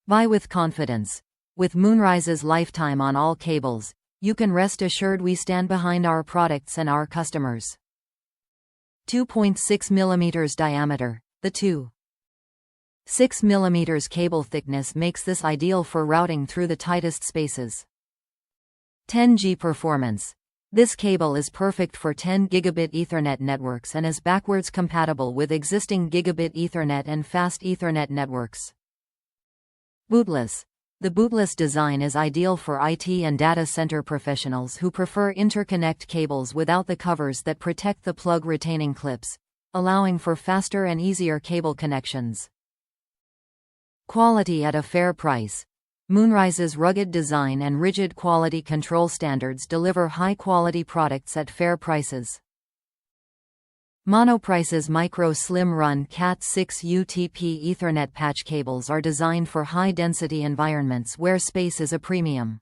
Buy with confidence. With Moonrise's lifetime on all cables, you can rest assured we stand behind our products and our customers. 2.6 mm diameter. The 2.6 mm cable thickness makes this ideal for routing through the tightest spaces. 10G performance. This cable is perfect for 10 Gigabit Ethernet networks and is backwards compatible with existing Gigabit Ethernet and fast Ethernet networks. Bootless. The Bootless design is ideal for IT and data center professionals who prefer interconnect cables without the covers that protect the plug retaining clips, allowing for faster and easier cable connections. Quality at a fair price. Moonrise's rugged design and rigid quality control standards deliver high-quality products at fair prices. Monoprice's micro slim run Cat6 UTP Ethernet patch cables are designed for high-density environments where space is a premium.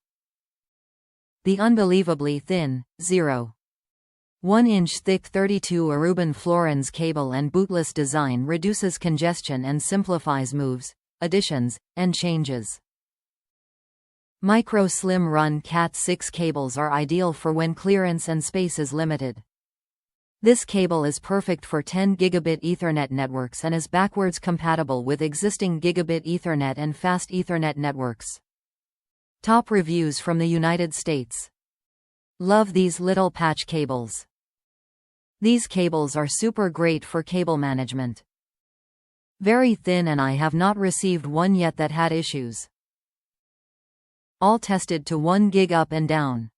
The unbelievably thin, 0.1-inch thick 32 Aruban Florins cable and Bootless design reduces congestion and simplifies moves, additions, and changes. Micro slim run Cat6 cables are ideal for when clearance and space is limited. This cable is perfect for 10 Gigabit Ethernet networks and is backwards compatible with existing Gigabit Ethernet and fast Ethernet networks. Top reviews from the United States. Love these little patch cables. These cables are super great for cable management. Very thin and I have not received one yet that had issues. All tested to 1 gig up and down.